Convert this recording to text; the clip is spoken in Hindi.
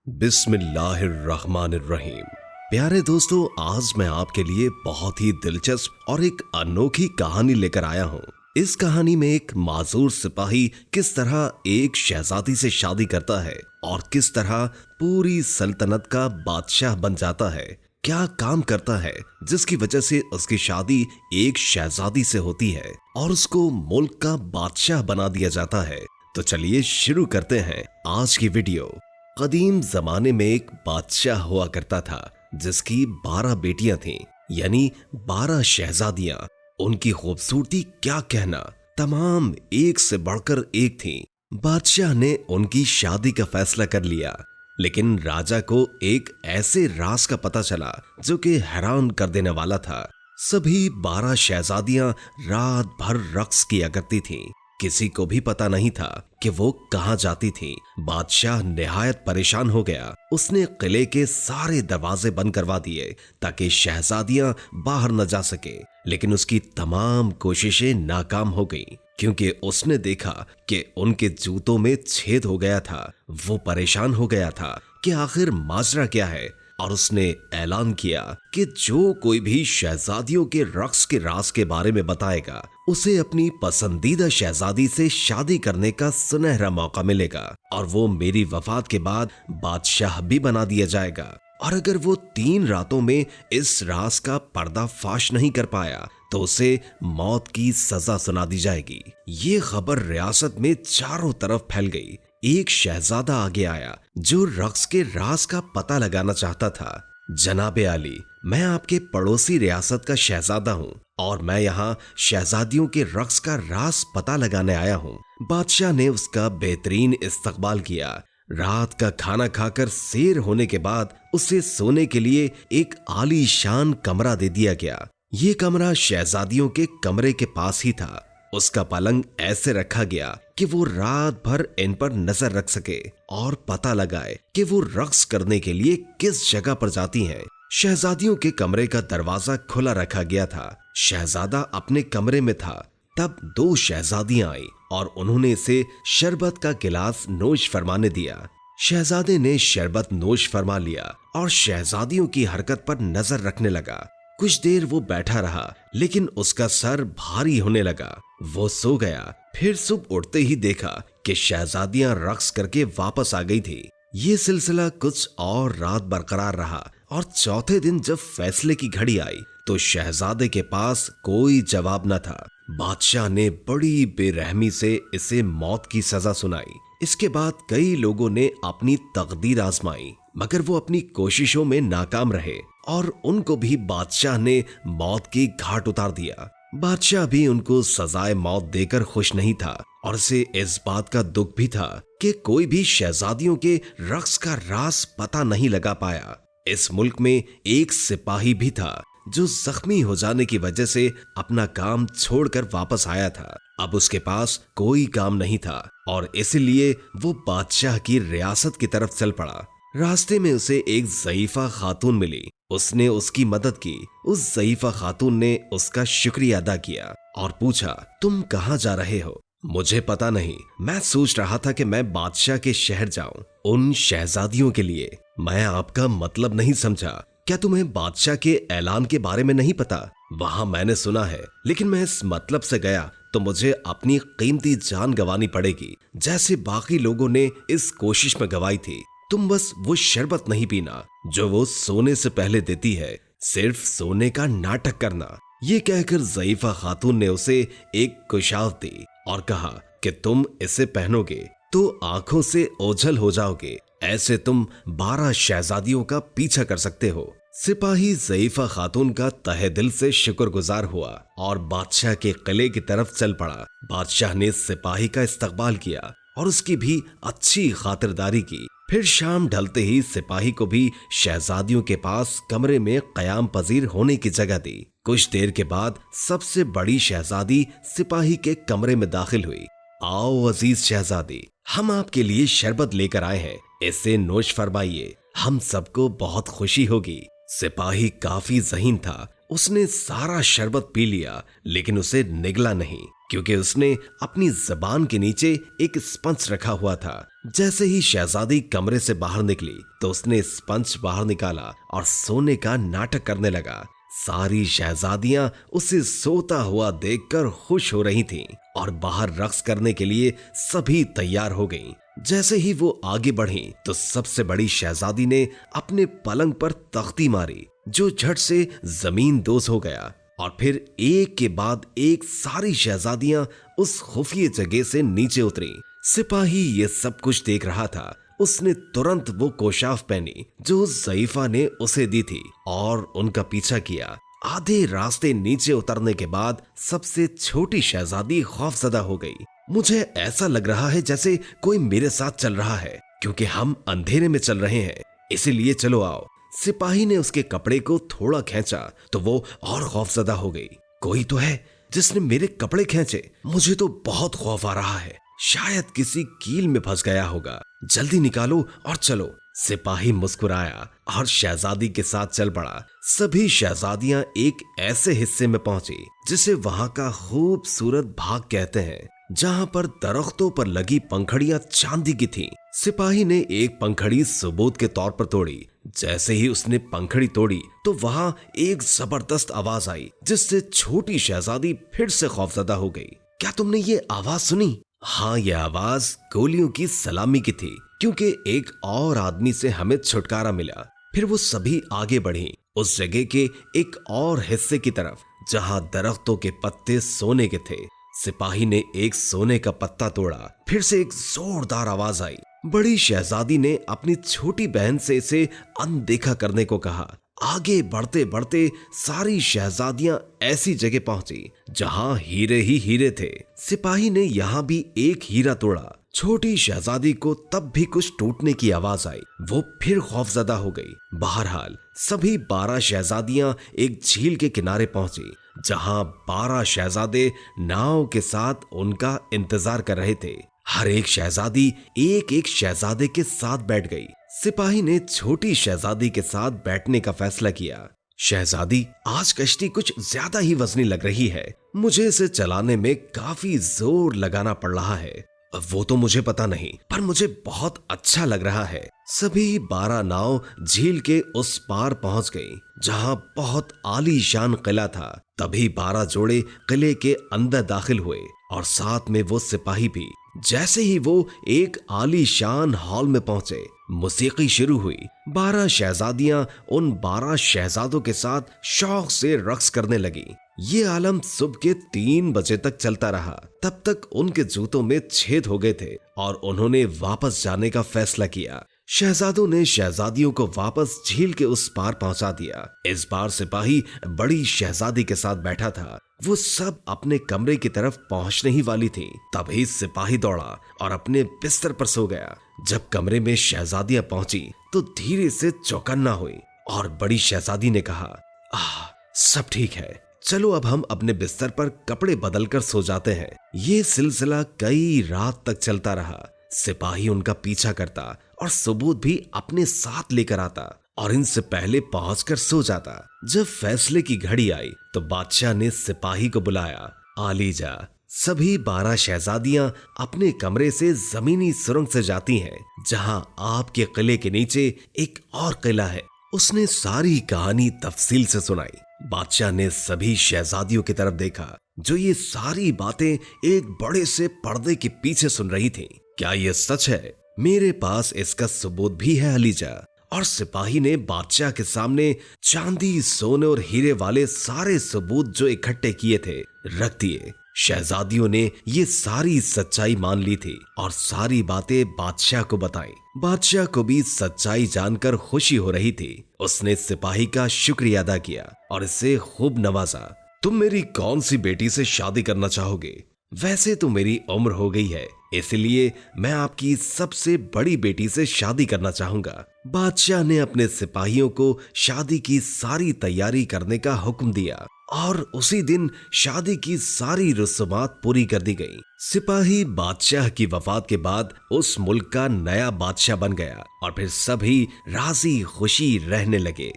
बिस्मिल्लाहिर्रहमानिर्रहीम। प्यारे दोस्तों, आज मैं आपके लिए बहुत ही दिलचस्प और एक अनोखी कहानी लेकर आया हूँ। इस कहानी में एक माजूर सिपाही किस तरह एक शहजादी से शादी करता है और किस तरह पूरी सल्तनत का बादशाह बन जाता है, क्या काम करता है जिसकी वजह से उसकी शादी एक शहजादी से होती है और उसको मुल्क का बादशाह बना दिया जाता है। तो चलिए शुरू करते हैं आज की वीडियो। कदीम जमाने में एक बादशाह हुआ करता था जिसकी 12 बेटियां थीं, यानी 12 शहजादियां। उनकी खूबसूरती क्या कहना, तमाम एक से बढ़कर एक थीं। बादशाह ने उनकी शादी का फैसला कर लिया, लेकिन राजा को एक ऐसे राज का पता चला जो कि हैरान कर देने वाला था। सभी 12 शहजादियां रात भर रक्स किया करती थीं। किसी को भी पता नहीं था कि वो कहां जाती थीं। बादशाह निहायत परेशान हो गया। उसने किले के सारे दरवाजे बंद करवा दिए ताकि शहजादियां बाहर न जा सके, लेकिन उसकी तमाम कोशिशें नाकाम हो गईं, क्योंकि उसने देखा कि उनके जूतों में छेद हो गया था। वो परेशान हो गया था कि आखिर माजरा क्या है, और उसने ऐलान किया कि जो कोई भी शहजादियों के रक्स के राज के बारे में बताएगा उसे अपनी पसंदीदा शहजादी से शादी करने का सुनहरा मौका मिलेगा और वो मेरी वफात के बाद बादशाह भी बना दिया जाएगा। और अगर वो 3 रातों में इस राज का पर्दाफाश नहीं कर पाया तो उसे मौत की सजा सुना दी जाएगी। ये खबर रियासत में चारों तरफ फैल गई। एक शहजादा आगे आया जो रक्स के राज का पता लगाना चाहता था। जनाबे आली, मैं आपके पड़ोसी रियासत का शहजादा हूँ और मैं यहाँ शहजादियों के रक्स का राज पता लगाने आया हूँ। बादशाह ने उसका बेहतरीन इस्तकबाल किया। रात का खाना खाकर सैर होने के बाद उसे सोने के लिए एक आलीशान कमरा दे दिया गया। ये कमरा शहजादियों के कमरे के पास ही था। उसका पलंग ऐसे रखा गया कि वो रात भर इन पर नजर रख सके और पता लगाए कि वो रक्स करने के लिए किस जगह पर जाती हैं। शहजादियों के कमरे का दरवाजा खुला रखा गया था। शहजादा अपने कमरे में था, तब 2 शहजादियां आई और उन्होंने इसे शरबत का गिलास नोश फरमाने दिया। शहजादे ने शरबत नोश फरमा लिया और शहजादियों की हरकत पर नजर रखने लगा। कुछ देर वो बैठा रहा, लेकिन उसका सर भारी होने लगा। वो सो गया। फिर सुबह उठते ही देखा कि शहजादियां रक्स करके वापस आ गई थी। ये सिलसिला कुछ और रात बरकरार रहा और चौथे दिन जब फैसले की घड़ी आई तो शहजादे के पास कोई जवाब न था। बादशाह ने बड़ी बेरहमी से इसे मौत की सजा सुनाई। इसके बाद कई लोगों ने अपनी तकदीर आजमाई, मगर वो अपनी कोशिशों में नाकाम रहे और उनको भी बादशाह ने मौत की घाट उतार दिया। बादशाह भी उनको सजाए मौत देकर खुश नहीं था और उसे इस बात का दुख भी था कि कोई भी शहजादियों के रक्स का राज पता नहीं लगा पाया। इस मुल्क में एक सिपाही भी था जो जख्मी हो जाने की वजह से अपना काम छोड़कर वापस आया था। अब उसके पास कोई काम नहीं था और इसलिए वो बादशाह की रियासत की तरफ चल पड़ा। रास्ते में उसे एक ज़ईफा खातून मिली। उसने उसकी मदद की। उस ज़ईफा खातून ने उसका शुक्रिया अदा किया और पूछा, तुम कहाँ जा रहे हो? मुझे पता नहीं, मैं सोच रहा था कि मैं बादशाह के शहर जाऊं उन शहजादियों के लिए। मैं आपका मतलब नहीं समझा। क्या तुम्हें बादशाह के ऐलान के बारे में नहीं पता? वहाँ मैंने सुना है, लेकिन मैं इस मतलब से गया तो मुझे अपनी कीमती जान गंवानी पड़ेगी, जैसे बाकी लोगों ने इस कोशिश में गंवाई थी। तुम बस वो शरबत नहीं पीना जो वो सोने से पहले देती है, सिर्फ सोने का नाटक करना। ये कहकर ज़ईफा खातून ने उसे एक कुशाव दी और कहा कि तुम इसे पहनोगे तो आंखों से ओझल हो जाओगे। ऐसे तुम 12 शहजादियों का पीछा कर सकते हो। सिपाही ज़ईफा खातून का तहे दिल से शुक्रगुजार हुआ और बादशाह के किले की तरफ चल पड़ा। बादशाह ने सिपाही का इस्तकबाल किया और उसकी भी अच्छी खातिरदारी की। फिर शाम ढलते ही सिपाही को भी शहजादियों के पास कमरे में कयाम पजीर होने की जगह दी। कुछ देर के बाद सबसे बड़ी शहजादी सिपाही के कमरे में दाखिल हुई। आओ अजीज शहजादी, हम आपके लिए शरबत लेकर आए हैं, इसे नोश फरमाइए, हम सबको बहुत खुशी होगी। सिपाही काफी ज़हीन था। उसने सारा शरबत पी लिया, लेकिन उसे निगला नहीं, क्योंकि उसने अपनी जबान के नीचे एक स्पंज रखा हुआ था। जैसे ही शहजादी कमरे से बाहर निकली तो उसने स्पंज बाहर निकाला और सोने का नाटक करने लगा। सारी शहजादियां उसे सोता हुआ देखकर खुश हो रही थीं और बाहर रक्स करने के लिए सभी तैयार हो गईं। जैसे ही वो आगे बढ़ी तो सबसे बड़ी शहजादी ने अपने पलंग पर तख्ती मारी, जो झट से जमीन दोज हो गया और फिर एक के बाद एक सारी शहजादियां उस खुफिया जगह से नीचे उतरी। सिपाही ये सब कुछ देख रहा था। उसने तुरंत वो कोशाफ पहनी जो उस ज़ईफा ने उसे दी थी और उनका पीछा किया। आधे रास्ते नीचे उतरने के बाद सबसे छोटी शहजादी खौफजदा हो गई। मुझे ऐसा लग रहा है जैसे कोई मेरे साथ चल रहा है, क्योंकि हम अंधेरे में चल रहे हैं, इसीलिए चलो आओ। सिपाही ने उसके कपड़े को थोड़ा खींचा तो वो और खौफजदा हो गई। कोई तो है जिसने मेरे कपड़े खींचे, मुझे तो बहुत खौफ आ रहा है, शायद किसी कील में फंस गया होगा, जल्दी निकालो और चलो। सिपाही मुस्कुराया और शहजादी के साथ चल पड़ा। सभी शहजादियां एक ऐसे हिस्से में पहुंची जिसे वहां का खूबसूरत भाग कहते हैं, जहां पर दरख्तों पर लगी पंखड़ियां चांदी की थीं। सिपाही ने एक पंखड़ी सबूत के तौर पर तोड़ी। जैसे ही उसने पंखड़ी तोड़ी तो वहां एक जबरदस्त आवाज आई, जिससे छोटी शहजादी फिर से खौफजदा हो गई। क्या तुमने ये आवाज सुनी? हाँ, यह आवाज गोलियों की सलामी की थी, क्योंकि एक और आदमी से हमें छुटकारा मिला। फिर वो सभी आगे बढ़ी उस जगह के एक और हिस्से की तरफ जहां दरख्तों के पत्ते सोने के थे। सिपाही ने एक सोने का पत्ता तोड़ा। फिर से एक जोरदार आवाज आई। बड़ी शहजादी ने अपनी छोटी बहन से इसे अनदेखा करने को कहा। आगे बढ़ते बढ़ते सारी शहजादियां ऐसी जगह पहुंची जहां हीरे ही हीरे थे। सिपाही ने यहाँ भी एक हीरा तोड़ा। छोटी शहजादी को तब भी कुछ टूटने की आवाज आई। वो फिर खौफजदा हो गई। बहरहाल सभी 12 शहजादियां एक झील के किनारे पहुंची, जहां 12 शहजादे नाव के साथ उनका इंतजार कर रहे थे। हर एक शहजादी एक एक शहजादे के साथ बैठ गई। सिपाही ने छोटी शहजादी के साथ बैठने का फैसला किया। शहजादी, आज कश्ती कुछ ज्यादा ही वजनी लग रही है, मुझे इसे चलाने में काफी जोर लगाना पड़ रहा है। वो तो मुझे पता नहीं, पर मुझे बहुत अच्छा लग रहा है। सभी 12 नाव झील के उस पार पहुंच गई, जहां बहुत आलीशान किला था। तभी 12 जोड़े किले के अंदर दाखिल हुए और साथ में वो सिपाही भी। जैसे ही वो एक आलीशान हॉल में पहुंचे, मौसीकी शुरू हुई। 12 शहजादियां उन 12 शहजादों के साथ शौक से रक्स करने लगी। ये आलम सुबह के 3 बजे तक चलता रहा। तब तक उनके जूतों में छेद हो गए थे और उन्होंने वापस जाने का फैसला किया। शहजादों ने शहजादियों को वापस झील के उस पार पहुंचा दिया। इस बार सिपाही बड़ी शहजादी के साथ बैठा था। वो सब अपने कमरे की तरफ पहुंचने ही वाली थी, तभी सिपाही दौड़ा और अपने बिस्तर पर सो गया। जब कमरे में शहजादियां पहुंची तो धीरे से चौकन्ना हुई और बड़ी शहजादी ने कहा, सब ठीक है, चलो अब हम अपने बिस्तर पर कपड़े बदलकर सो जाते हैं। ये सिलसिला कई रात तक चलता रहा। सिपाही उनका पीछा करता और सबूत भी अपने साथ लेकर आता और इनसे पहले पहुंचकर सो जाता। जब फैसले की घड़ी आई तो बादशाह ने सिपाही को बुलाया। आलीजा, सभी 12 शहजादियां अपने कमरे से जमीनी सुरंग से जाती हैं, जहां आपके किले के नीचे एक और किला है। उसने सारी कहानी तफसील से सुनाई। बादशाह ने सभी शहजादियों की तरफ देखा, जो ये सारी बातें एक बड़े से पर्दे के पीछे सुन रही थीं। क्या ये सच है? मेरे पास इसका सबूत भी है अलीजा। और सिपाही ने बादशाह के सामने चांदी, सोने और हीरे वाले सारे सबूत जो इकट्ठे किए थे रख दिए। शहजादियों ने ये सारी सच्चाई मान ली थी और सारी बातें बादशाह को बताई। बादशाह को भी सच्चाई जानकर खुशी हो रही थी। उसने सिपाही का शुक्रिया अदा किया और इसे खूब नवाजा। तुम मेरी कौन सी बेटी से शादी करना चाहोगे? वैसे तो मेरी उम्र हो गई है, इसलिए मैं आपकी सबसे बड़ी बेटी से शादी करना चाहूंगा। बादशाह ने अपने सिपाहियों को शादी की सारी तैयारी करने का हुक्म दिया और उसी दिन शादी की सारी रस्मात पूरी कर दी गई। सिपाही बादशाह की वफात के बाद उस मुल्क का नया बादशाह बन गया और फिर सभी राजी खुशी रहने लगे।